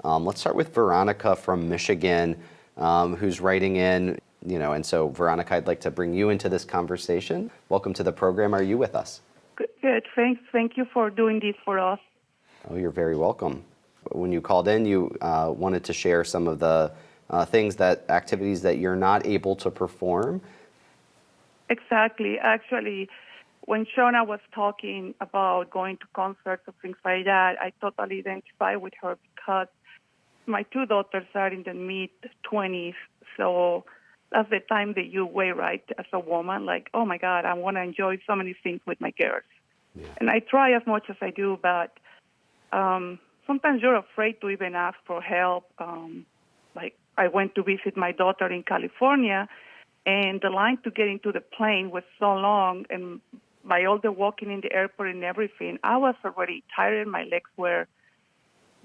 Let's start with Veronica from Michigan, who's writing in, and so Veronica, I'd like to bring you into this conversation. Welcome to the program. Are you with us? Good. Thanks. Thank you for doing this for us. Oh, you're very welcome. When you called in, you wanted to share some of the activities that you're not able to perform. Exactly. Actually, when Shona was talking about going to concerts or things like that, I totally identify with her because my two daughters are in the mid-20s, so that's the time that you weigh, right, as a woman, like, oh, my God, I want to enjoy so many things with my girls. Yeah. And I try as much as I do, but sometimes you're afraid to even ask for help. Like I went to visit my daughter in California, and the line to get into the plane was so long, and by all the walking in the airport and everything, I was already tired. My legs were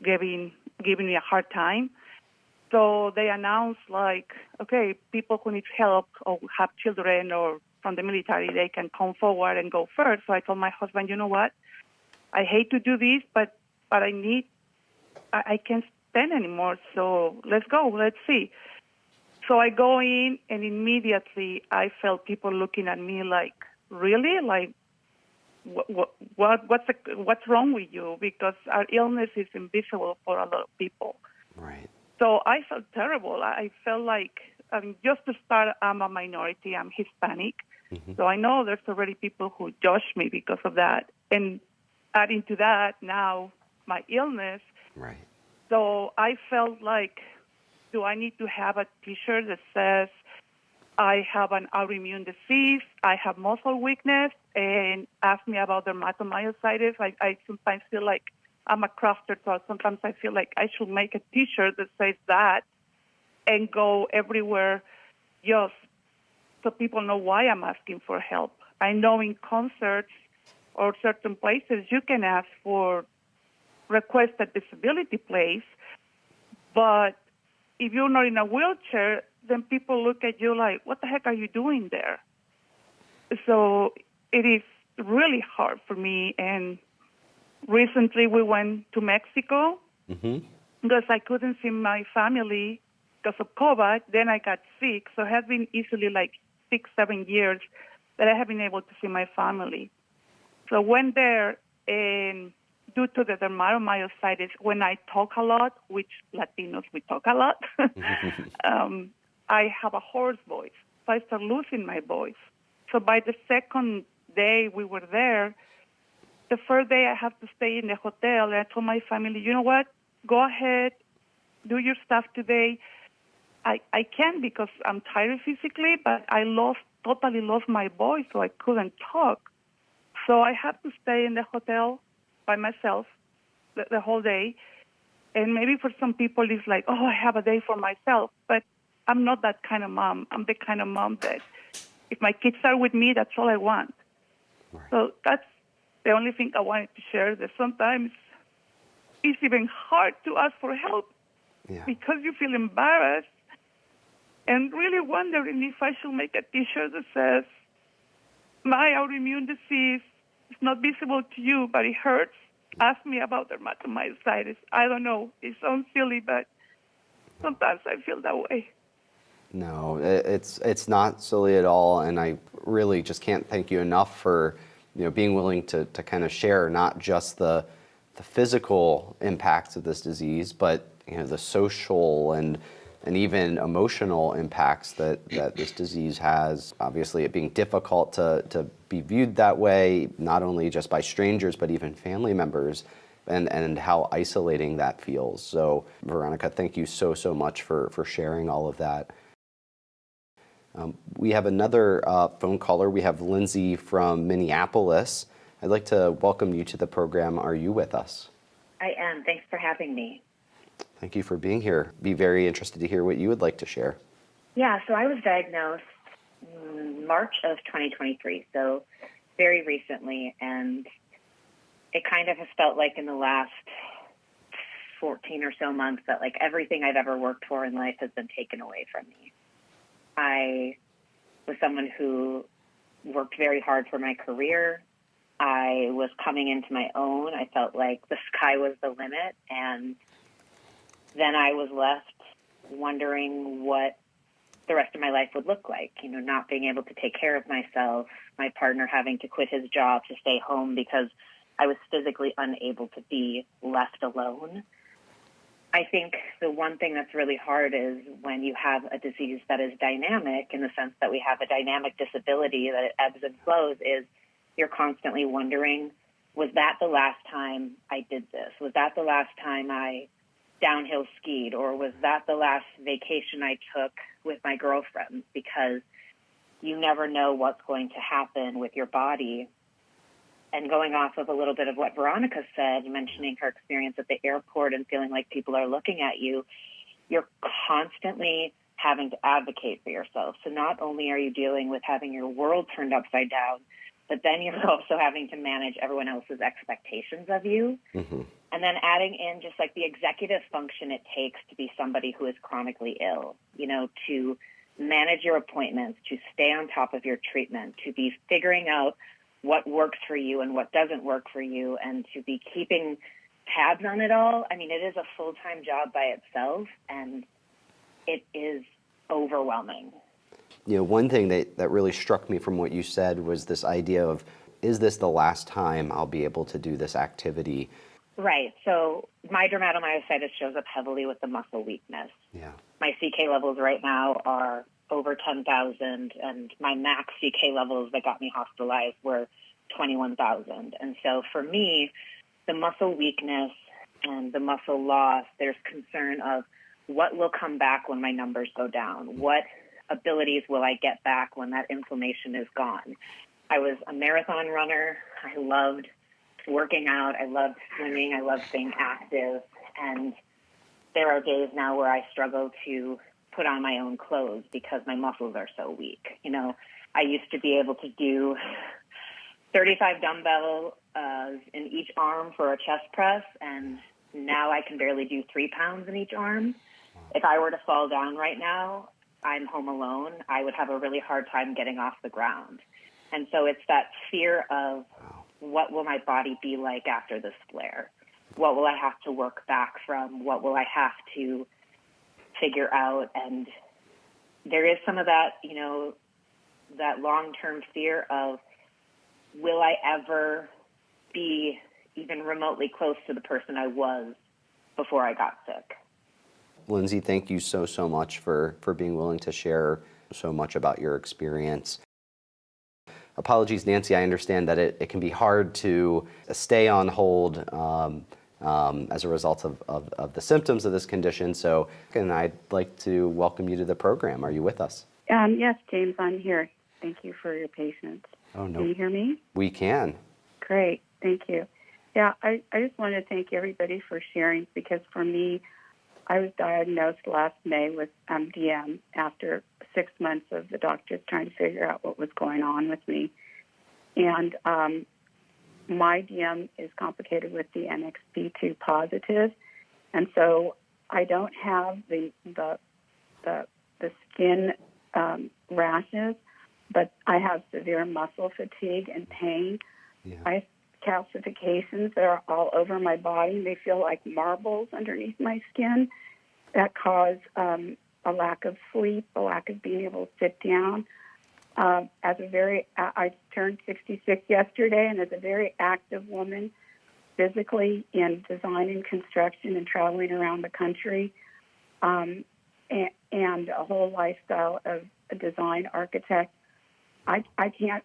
giving me a hard time. So they announced, like, okay, people who need help or have children or from the military, they can come forward and go first. So I told my husband, you know what? I hate to do this, but I can't stand anymore. So let's go. Let's see. So I go in, and immediately I felt people looking at me like, really? Like, what's wrong with you? Because our illness is invisible for a lot of people. Right. So I felt terrible. I felt like, just to start, I'm a minority. I'm Hispanic. Mm-hmm. So I know there's already people who judge me because of that. And adding to that now my illness. Right. So I felt like, do I need to have a T-shirt that says I have an autoimmune disease, I have muscle weakness, and ask me about dermatomyositis? I sometimes feel like I'm a crafter, so sometimes I feel like I should make a T-shirt that says that and go everywhere just so people know why I'm asking for help. I know in concerts or certain places you can ask for request a disability place, but if you're not in a wheelchair, then people look at you like, what the heck are you doing there? So it is really hard for me. And recently we went to Mexico because I couldn't see my family because of COVID. Then I got sick. So it has been easily like 6-7 years that I have been able to see my family. So went there, and due to the dermatomyositis, when I talk a lot, which Latinos, we talk a lot, I have a hoarse voice. So I start losing my voice. So by the second day we were there, the first day I have to stay in the hotel, and I told my family, you know what, go ahead, do your stuff today. I can because I'm tired physically, but I totally lost my voice, so I couldn't talk. So I had to stay in the hotel by myself the whole day. And maybe for some people it's like, oh, I have a day for myself. But I'm not that kind of mom. I'm the kind of mom that if my kids are with me, that's all I want. Right. So that's the only thing I wanted to share, that sometimes it's even hard to ask for help because you feel embarrassed and really wondering if I should make a T-shirt that says, my autoimmune disease is not visible to you, but it hurts. Ask me about dermatomyositis. I don't know. It sounds silly, but sometimes I feel that way. No, it's not silly at all, and I really just can't thank you enough for being willing to kind of share not just the physical impacts of this disease, but the social and even emotional impacts that this disease has. Obviously, it being difficult to be viewed that way, not only just by strangers, but even family members, and how isolating that feels. So, Veronica, thank you so much for sharing all of that. We have another phone caller. We have Lindsey from Minneapolis. I'd like to welcome you to the program. Are you with us? I am. Thanks for having me. Thank you for being here. Be very interested to hear what you would like to share. Yeah, so I was diagnosed March of 2023, so very recently, and it kind of has felt like in the last 14 or so months that like everything I've ever worked for in life has been taken away from me. I was someone who worked very hard for my career. I was coming into my own. I felt like the sky was the limit, and then I was left wondering what the rest of my life would look like, not being able to take care of myself, my partner having to quit his job to stay home because I was physically unable to be left alone. I think the one thing that's really hard is when you have a disease that is dynamic, in the sense that we have a dynamic disability, that it ebbs and flows, is you're constantly wondering, was that the last time I did this? Was that the last time I downhill skied? Or was that the last vacation I took with my girlfriends? Because you never know what's going to happen with your body. And going off of a little bit of what Veronica said, mentioning her experience at the airport and feeling like people are looking at you, you're constantly having to advocate for yourself. So not only are you dealing with having your world turned upside down, but then you're also having to manage everyone else's expectations of you. Mm-hmm. And then adding in just like the executive function it takes to be somebody who is chronically ill, to manage your appointments, to stay on top of your treatment, to be figuring out what works for you and what doesn't work for you, and to be keeping tabs on it all. I mean, it is a full-time job by itself, and it is overwhelming. One thing that really struck me from what you said was this idea of, is this the last time I'll be able to do this activity? Right. So my dermatomyositis shows up heavily with the muscle weakness. Yeah. My CK levels right now are over 10,000, and my max CK levels that got me hospitalized were 21,000. And so for me, the muscle weakness and the muscle loss, there's concern of what will come back when my numbers go down. What abilities will I get back when that inflammation is gone? I was a marathon runner. I loved working out. I loved swimming. I loved being active. And there are days now where I struggle to put on my own clothes because my muscles are so weak. I used to be able to do 35 dumbbells in each arm for a chest press, and now I can barely do 3 pounds in each arm. If I were to fall down right now, I'm home alone, I would have a really hard time getting off the ground. And so it's that fear of, what will my body be like after this flare? What will I have to work back from? What will I have to figure out? And there is some of that, that long-term fear of, will I ever be even remotely close to the person I was before I got sick? Lindsey, thank you so much for being willing to share so much about your experience. Apologies, Nancy, I understand that it can be hard to stay on hold as a result of the symptoms of this condition. So, and I'd like to welcome you to the program. Are you with us? Yes, James, I'm here. Thank you for your patience. Oh, no. Can you hear me? We can. Great, thank you. Yeah, I just want to thank everybody for sharing, because for me, I was diagnosed last May with DM after 6 months of the doctors trying to figure out what was going on with me. And my DM is complicated with the NXP2 positive, and so I don't have the skin rashes, but I have severe muscle fatigue and pain. Yeah. I have calcifications that are all over my body. They feel like marbles underneath my skin that cause a lack of sleep, a lack of being able to sit down. I turned 66 yesterday, and as a very active woman, physically in design and construction and traveling around the country, and a whole lifestyle of a design architect, I can't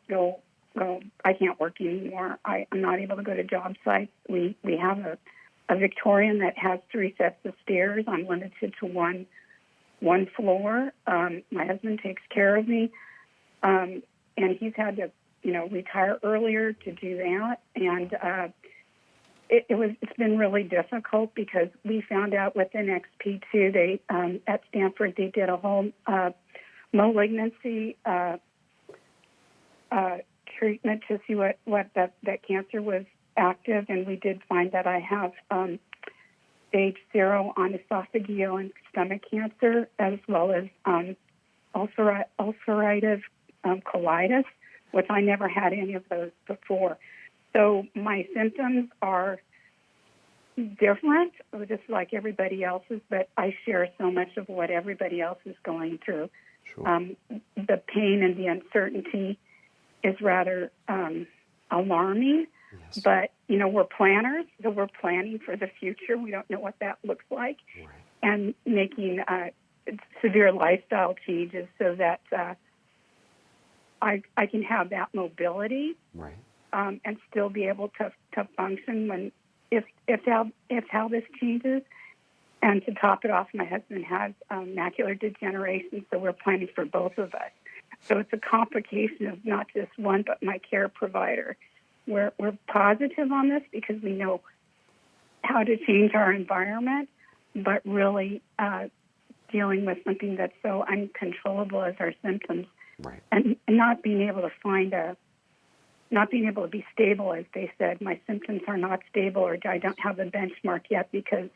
I can't work anymore. I'm not able to go to job sites. We have a Victorian that has 3 sets of stairs. I'm limited to one floor. My husband takes care of me. And he's had to, retire earlier to do that. And it's been really difficult because we found out with NXP2, they at Stanford, they did a whole malignancy treatment to see what that cancer was active, and we did find that I have stage 0 on esophageal and stomach cancer, as well as ulcerative colitis, which I never had any of those before. So my symptoms are, different, just like everybody else's, but I share so much of what everybody else is going through. Sure. The pain and the uncertainty is rather alarming, Yes. but, we're planners, so we're planning for the future. We don't know what that looks like, Right. and making severe lifestyle changes so that I can have that mobility Right. and still be able to function when if how this changes. And to top it off, my husband has macular degeneration, so we're planning for both of us. So it's a complication of not just one, but my care provider. We're positive on this because we know how to change our environment, but really dealing with something that's so uncontrollable as our symptoms, Right. and not being able to not being able to be stable, as they said. My symptoms are not stable, or I don't have a benchmark yet because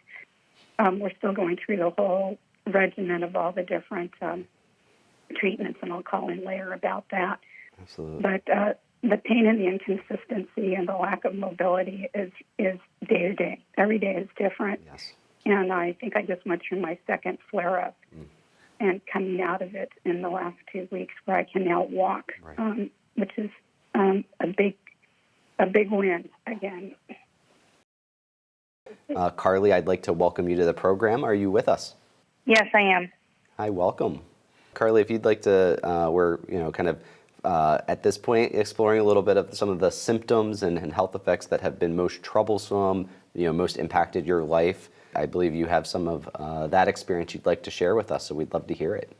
we're still going through the whole regimen of all the different treatments, and I'll call in later about that. Absolutely. But the pain and the inconsistency and the lack of mobility is day to day. Every day is different. Yes. And I think I just went through my second flare-up and coming out of it in the last 2 weeks, where I can now walk, Right. which is a big win again. Carly, I'd like to welcome you to the program. Are you with us? Yes, I am. Hi, welcome. Carly, if you'd like to, we're kind of at this point exploring a little bit of some of the symptoms and health effects that have been most troublesome, most impacted your life. I believe you have some of that experience you'd like to share with us, so we'd love to hear it.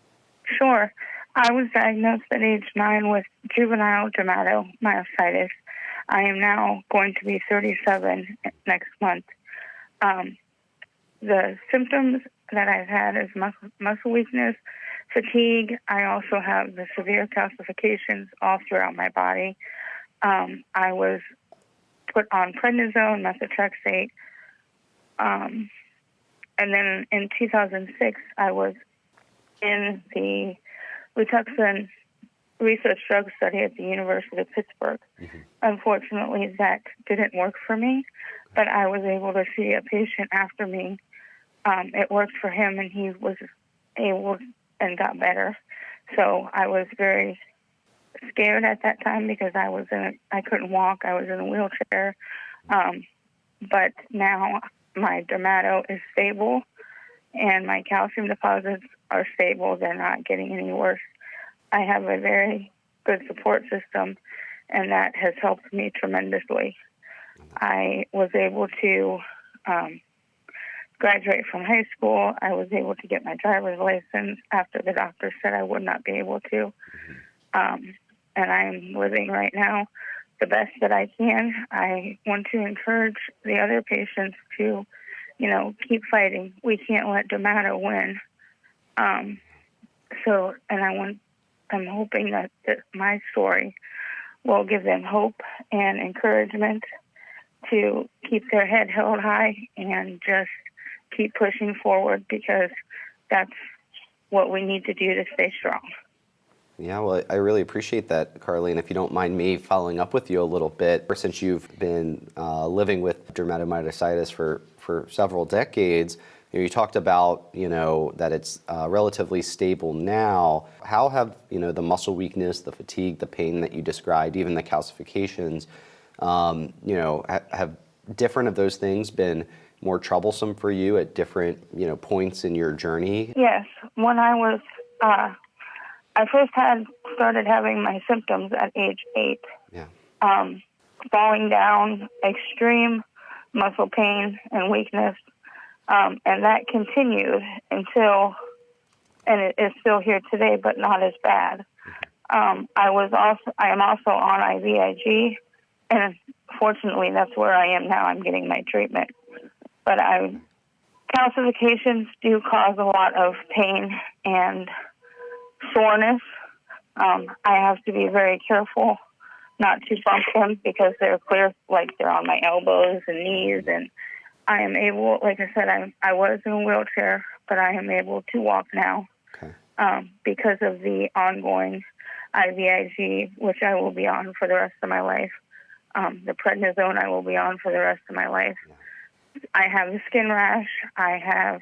Sure. I was diagnosed at age 9 with juvenile dermatomyositis. I am now going to be 37 next month. The symptoms that I've had is muscle weakness, fatigue. I also have the severe calcifications all throughout my body. I was put on prednisone, methotrexate, and then in 2006, I was in the Rituxan research drug study at the University of Pittsburgh. Mm-hmm. Unfortunately, that didn't work for me, but I was able to see a patient after me. It worked for him, and he was able and got better. So I was very scared at that time because I couldn't walk. I was in a wheelchair. But now my dermato is stable, and my calcium deposits are stable. They're not getting any worse. I have a very good support system, and that has helped me tremendously. I was able to graduate from high school. I was able to get my driver's license after the doctor said I would not be able to. And I'm living right now the best that I can. I want to encourage the other patients to, keep fighting. We can't let dermato win. I'm hoping that my story will give them hope and encouragement to keep their head held high and just keep pushing forward, because that's what we need to do to stay strong. Yeah, well, I really appreciate that, Carly. And if you don't mind me following up with you a little bit, since you've been living with dermatomyositis for several decades, you talked about, that it's relatively stable now. How have, the muscle weakness, the fatigue, the pain that you described, even the calcifications, have different of those things been more troublesome for you at different, points in your journey? Yes. When I first started having my symptoms at age 8. Yeah. Falling down, extreme muscle pain and weakness. And that continued and it is still here today, but not as bad. I am also on IVIG, and fortunately, that's where I am now. I'm getting my treatment, but calcifications do cause a lot of pain and soreness. I have to be very careful not to bump them because they're clear, like they're on my elbows and knees, and I am able, like I said, I was in a wheelchair, but I am able to walk now. Okay. Because of the ongoing IVIG, which I will be on for the rest of my life. The prednisone I will be on for the rest of my life. I have the skin rash, I have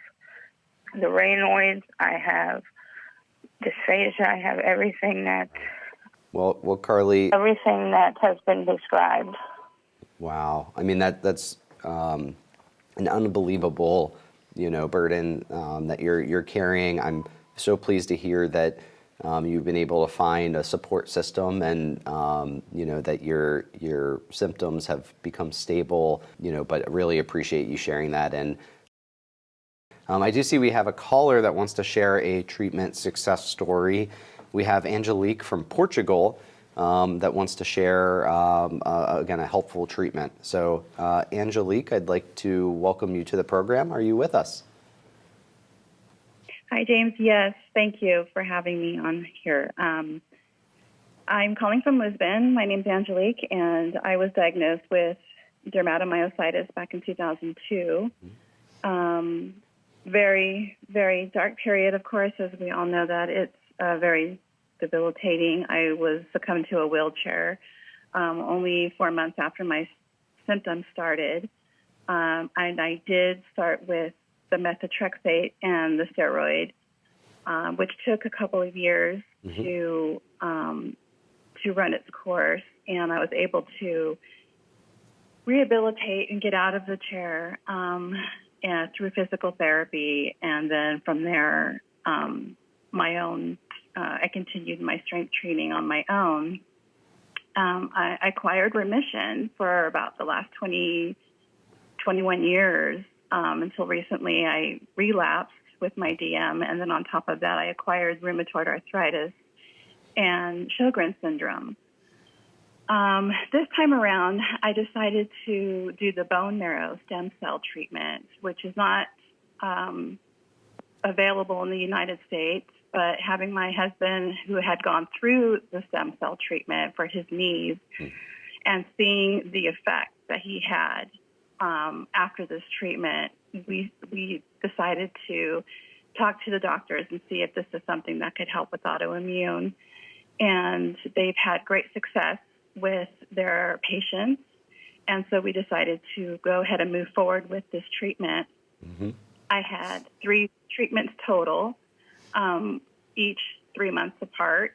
the Raynaud's, I have dysphagia, I have everything that Carly. Everything that has been described. Wow. I mean, that's an unbelievable, burden that you're carrying. I'm so pleased to hear that you've been able to find a support system, and that your symptoms have become stable. But really appreciate you sharing that. And I do see we have a caller that wants to share a treatment success story. We have Angelic from Portugal that wants to share, again, a helpful treatment. So, Angelic, I'd like to welcome you to the program. Are you with us? Hi, James. Yes, thank you for having me on here. I'm calling from Lisbon. My name's Angelic, and I was diagnosed with dermatomyositis back in 2002. Very, very dark period, of course, as we all know that. It's very debilitating. I was succumbed to a wheelchair only 4 months after my symptoms started. And I did start with the methotrexate and the steroid, which took a couple of years to run its course. And I was able to rehabilitate and get out of the chair and through physical therapy. And then from there, I continued my strength training on my own. I acquired remission for about the last 21 years until recently I relapsed with my DM. And then on top of that, I acquired rheumatoid arthritis and Sjogren's syndrome. This time around, I decided to do the bone marrow stem cell treatment, which is not available in the United States, but having my husband, who had gone through the stem cell treatment for his knees, and seeing the effect that he had after this treatment, we decided to talk to the doctors and see if this is something that could help with autoimmune. And they've had great success with their patients. And so we decided to go ahead and move forward with this treatment. I had 3 treatments total, each 3 months apart.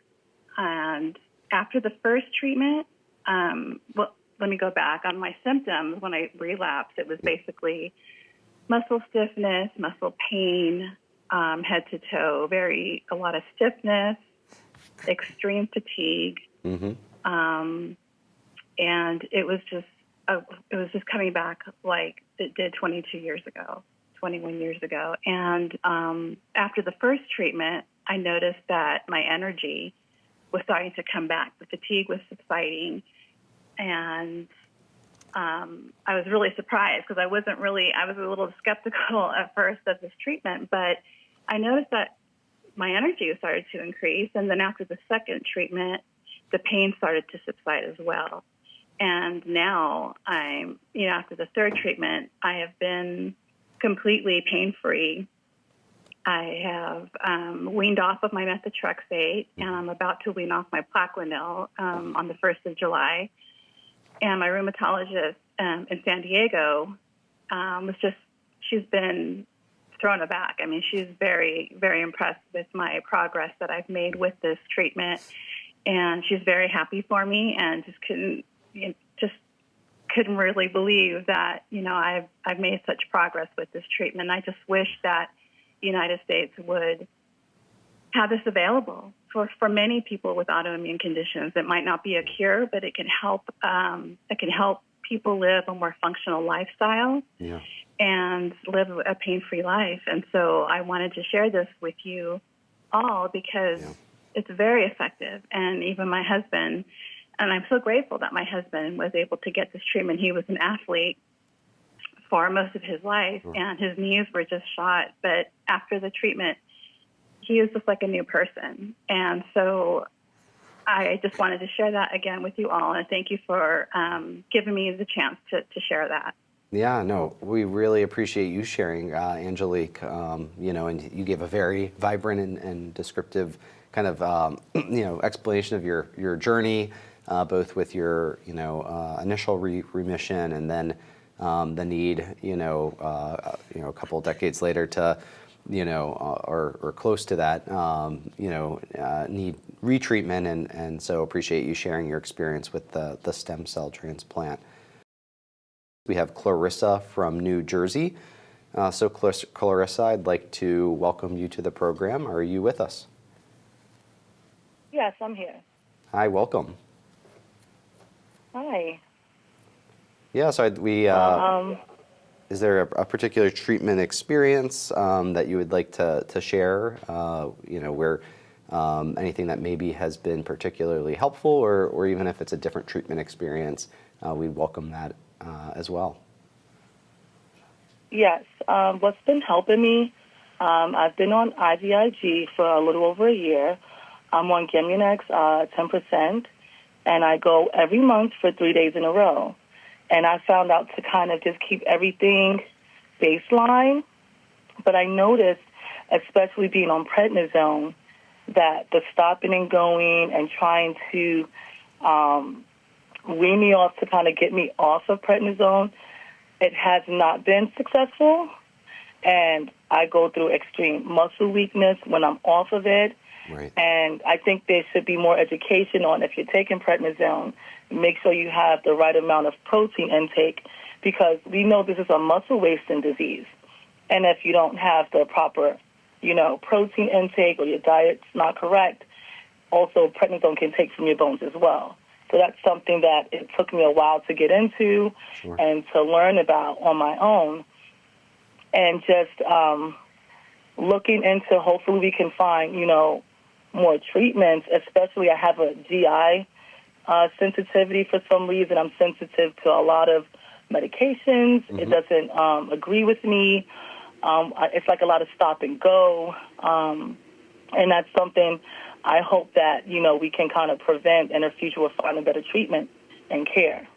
And after the first treatment, let me go back on my symptoms. When I relapsed, it was basically muscle stiffness, muscle pain, head to toe, a lot of stiffness, extreme fatigue. And it was just coming back like it did 21 years ago. And after the first treatment, I noticed that my energy was starting to come back. The fatigue was subsiding. And I was really surprised because I was a little skeptical at first of this treatment, but I noticed that my energy started to increase. And then after the second treatment, the pain started to subside as well. And now after the third treatment, I have been completely pain-free. I have weaned off of my methotrexate, and I'm about to wean off my Plaquenil on the 1st of July. And my rheumatologist in San Diego she's been thrown aback. I mean, she's very, very impressed with my progress that I've made with this treatment. And she's very happy for me, and just couldn't really believe that, I've made such progress with this treatment. I just wish that the United States would have this available for many people with autoimmune conditions. It might not be a cure, but it can help. It can help people live a more functional lifestyle and live a pain-free life. And so I wanted to share this with you all because it's very effective. And even my husband, and I'm so grateful that my husband was able to get this treatment. He was an athlete for most of his life, and his knees were just shot. But after the treatment, he is just like a new person. And so I just wanted to share that again with you all. And thank you for giving me the chance to share that. Yeah, no, we really appreciate you sharing, Angelic. And you gave a very vibrant and descriptive kind of, explanation of your journey, both with your, initial remission and then the need, a couple of decades later to, or close to that, need retreatment, and so appreciate you sharing your experience with the stem cell transplant. We have Clarissa from New Jersey. So Clarissa, I'd like to welcome you to the program. Are you with us? Yes, I'm here. Hi, welcome. Hi. Yeah, so is there a particular treatment experience that you would like to share, where anything that maybe has been particularly helpful, or even if it's a different treatment experience, we welcome that as well. Yes. What's been helping me, I've been on IVIG for a little over a year. I'm on Gimunex 10%, and I go every month for 3 days in a row. And I found out to kind of just keep everything baseline. But I noticed, especially being on prednisone, that the stopping and going and trying to wean me off to kind of get me off of prednisone, it has not been successful. And I go through extreme muscle weakness when I'm off of it. Right. And I think there should be more education on, if you're taking prednisone, make sure you have the right amount of protein intake, because we know this is a muscle wasting disease. And if you don't have the proper, protein intake, or your diet's not correct, also prednisone can take from your bones as well. So that's something that it took me a while to get into and to learn about on my own. And just looking into, hopefully we can find, more treatments, especially I have a GI sensitivity for some reason. I'm sensitive to a lot of medications. Mm-hmm. It doesn't agree with me. It's like a lot of stop and go. And that's something I hope that, we can kind of prevent in the future with finding better treatment and care.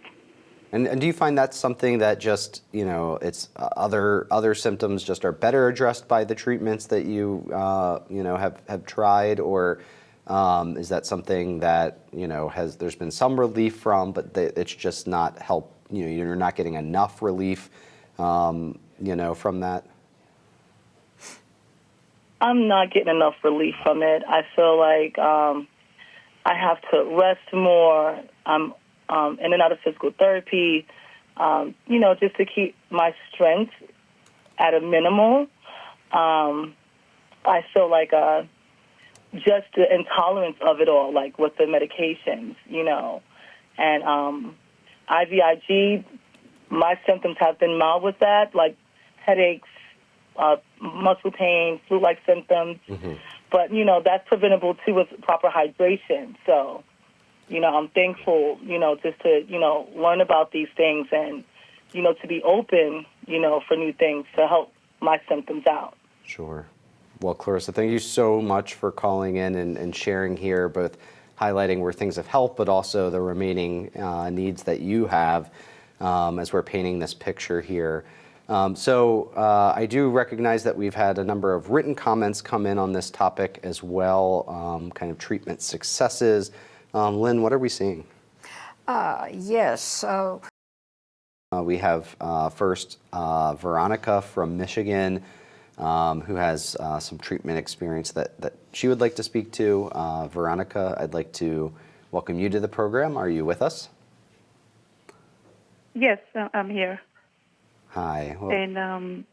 And do you find that's something that just, it's other symptoms just are better addressed by the treatments that you, have tried, or is that something that, there's been some relief from, but it's just not you're not getting enough relief, from that? I'm not getting enough relief from it. I feel like I have to rest more. I'm in and out of physical therapy, just to keep my strength at a minimal. I feel like just the intolerance of it all, like with the medications, and IVIG, my symptoms have been mild with that, like headaches, muscle pain, flu-like symptoms. Mm-hmm. But, that's preventable, too, with proper hydration. So, I'm thankful, just to, learn about these things and, to be open, for new things to help my symptoms out. Sure. Well, Clarissa, thank you so much for calling in and sharing here, both highlighting where things have helped, but also the remaining needs that you have as we're painting this picture here. So I do recognize that we've had a number of written comments come in on this topic as well, kind of treatment successes. Lynn, what are we seeing? Yes. We have first Veronica from Michigan, who has some treatment experience that she would like to speak to. Veronica, I'd like to welcome you to the program. Are you with us? Yes, I'm here. Hi. Well, And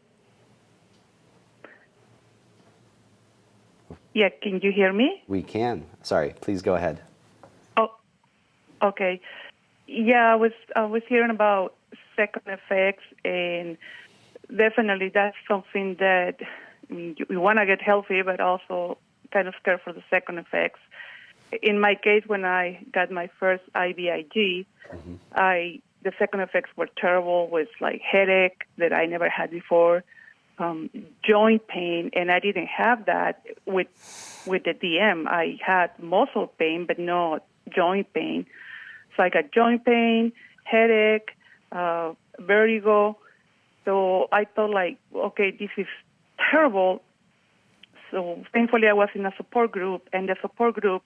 yeah, can you hear me? we can. Sorry, please go ahead. Oh, okay. Yeah, I was hearing about second effects, and definitely that's something that you want to get healthy, but also kind of scared for the second effects. In my case, when I got my first IVIG, mm-hmm. The second effects were terrible, with like headache that I never had before, joint pain, and I didn't have that with the DM. I had muscle pain, but not joint pain. So I got joint pain, headache, vertigo. So I thought, like, okay, this is terrible. So thankfully I was in a support group, and the support group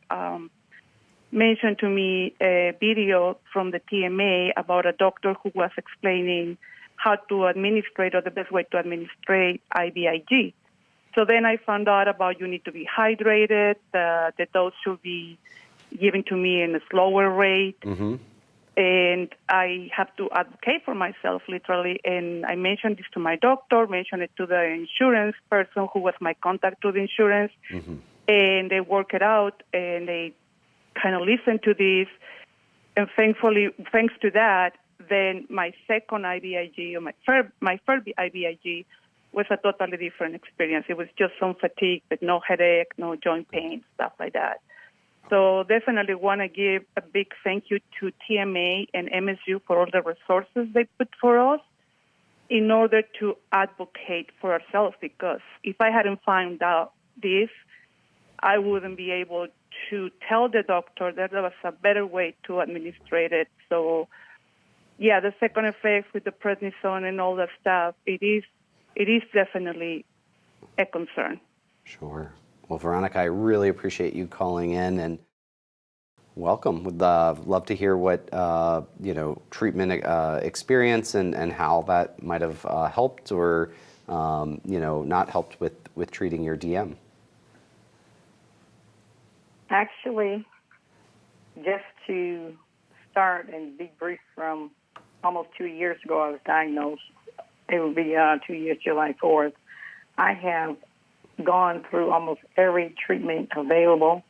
mentioned to me a video from the TMA about a doctor who was explaining how to administrate, or the best way to administrate IVIG. So then I found out about you need to be hydrated, the dose should be given to me in a slower rate, and I have to advocate for myself, literally. And I mentioned this to my doctor, mentioned it to the insurance person who was my contact to the insurance, and they work it out, and they kind of listen to this. And thankfully, thanks to that, then my second IVIG, or my first IVIG, was a totally different experience. It was just some fatigue, but no headache, no joint pain, stuff like that. So definitely want to give a big thank you to TMA and MSU for all the resources they put for us in order to advocate for ourselves, because if I hadn't found out this, I wouldn't be able to tell the doctor that there was a better way to administrate it. So, yeah, the second effects with the prednisone and all that stuff, it is definitely a concern. Sure. Well, Veronica, I really appreciate you calling in, and welcome. Would love to hear what treatment experience and how that might have helped or not helped with treating your DM. Actually, just to start and be brief, from almost 2 years ago, I was diagnosed. It will be 2 years, July 4th. I have gone through almost every treatment available.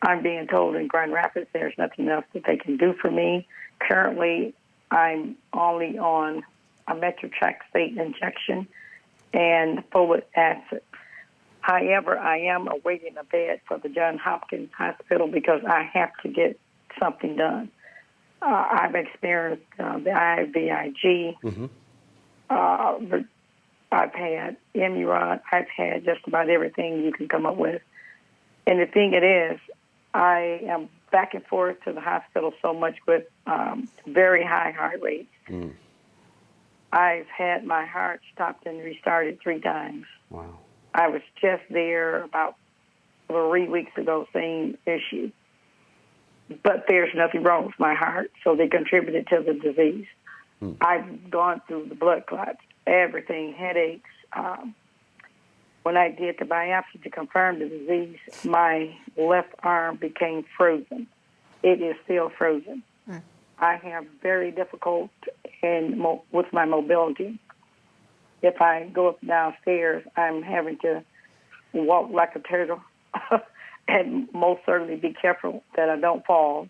I'm being told in Grand Rapids there's nothing else that they can do for me. Currently, I'm only on a methotrexate injection and folic acid. However, I am awaiting a bed for the Johns Hopkins Hospital because I have to get something done. I've experienced the IVIG. I've had Imurod. I've had just about everything you can come up with. And the thing it is, I am back and forth to the hospital so much with very high heart rates. I've had my heart stopped and restarted 3 times. Wow. I was just there about 3 weeks ago, same issue. But there's nothing wrong with my heart, so they contributed to the disease. I've gone through the blood clots, everything, headaches. When I did the biopsy to confirm the disease, my left arm became frozen. It is still frozen. I have very difficult with my mobility. If I go up and downstairs, I'm having to walk like a turtle and most certainly be careful that I don't fall,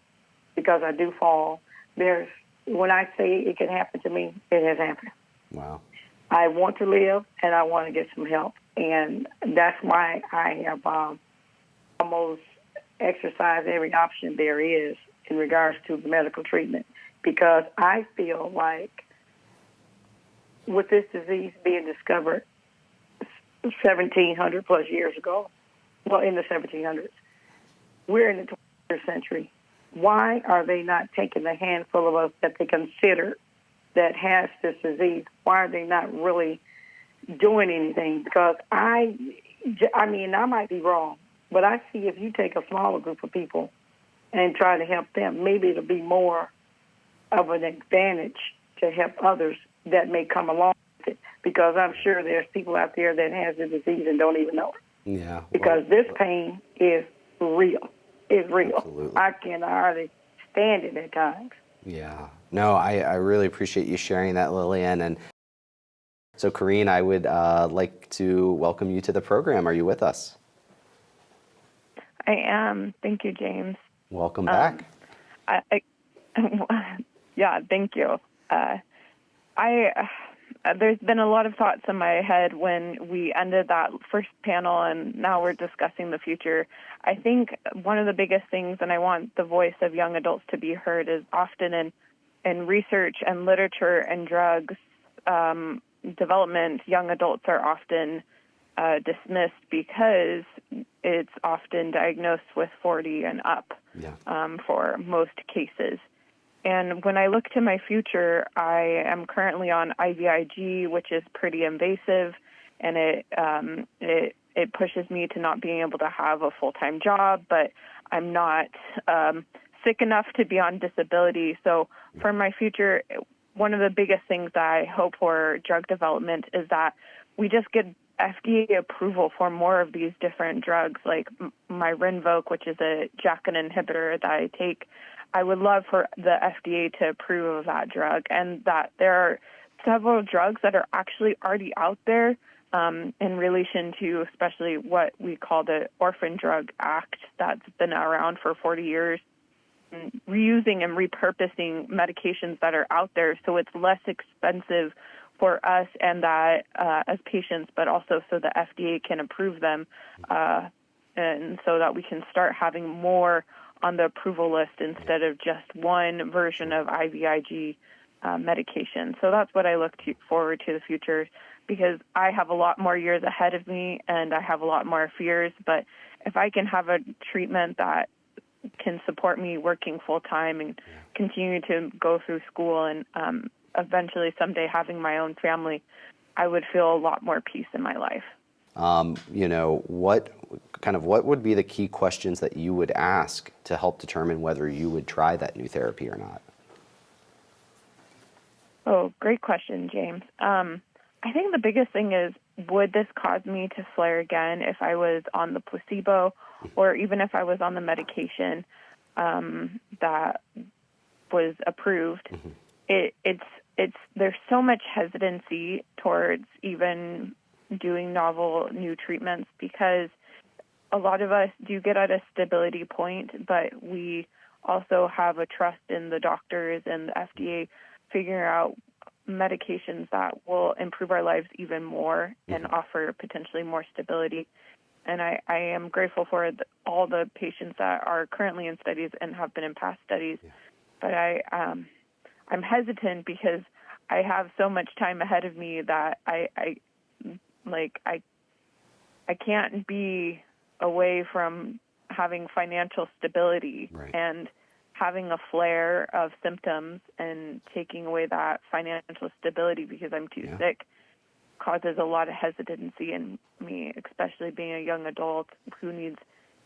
because I do fall. When I say it can happen to me, it has happened. Wow. I want to live, and I want to get some help. And that's why I have almost exercised every option there is in regards to the medical treatment, because I feel like with this disease being discovered 1,700 plus years ago, well, in the 1700s, we're in the 21st century. Why are they not taking the handful of us that they consider that has this disease? Why are they not really doing anything? Because I might be wrong, but I see if you take a smaller group of people and try to help them, maybe it'll be more of an advantage to help others that may come along with it, because I'm sure there's people out there that has the disease and don't even know it. Yeah. Because this pain is real. It's real. Absolutely. I can hardly stand it at times. Yeah. No, I really appreciate you sharing that, Lillian. And so, Karin, I would like to welcome you to the program. Are you with us? I am. Thank you, James. Welcome back. Yeah, thank you. There's been a lot of thoughts in my head when we ended that first panel, and now we're discussing the future. I think one of the biggest things, and I want the voice of young adults to be heard, is often in research and literature and drugs development, young adults are often dismissed because it's often diagnosed with 40 and up for most cases. And when I look to my future, I am currently on IVIG, which is pretty invasive, and it pushes me to not being able to have a full-time job, but I'm not sick enough to be on disability. So for my future, one of the biggest things that I hope for drug development is that we just get FDA approval for more of these different drugs, like my Rinvoq, which is a JAK inhibitor that I take. I would love for the FDA to approve of that drug, and that there are several drugs that are actually already out there in relation to especially what we call the Orphan Drug Act that's been around for 40 years, and reusing and repurposing medications that are out there so it's less expensive for us and that as patients, but also so the FDA can approve them and so that we can start having more on the approval list instead of just one version of IVIG medication. So that's what I look forward to the future, because I have a lot more years ahead of me and I have a lot more fears. But if I can have a treatment that can support me working full time and continue to go through school and eventually someday having my own family, I would feel a lot more peace in my life. What would be the key questions that you would ask to help determine whether you would try that new therapy or not? Oh, great question, James. I think the biggest thing is, would this cause me to flare again if I was on the placebo or even if I was on the medication that was approved? There's so much hesitancy towards even doing novel new treatments because a lot of us do get at a stability point, but we also have a trust in the doctors and the FDA figuring out medications that will improve our lives even more and offer potentially more stability. And I am grateful for all the patients that are currently in studies and have been in past studies. But I'm hesitant because I have so much time ahead of me that I can't be away from having financial stability and having a flare of symptoms and taking away that financial stability because I'm too sick causes a lot of hesitancy in me, especially being a young adult who needs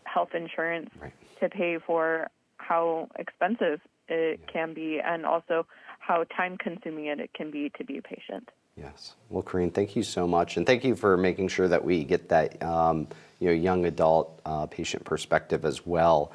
health insurance to pay for how expensive it can be and also how time-consuming it can be to be a patient. Yes. Well, Karin, thank you so much, and thank you for making sure that we get that young adult patient perspective as well.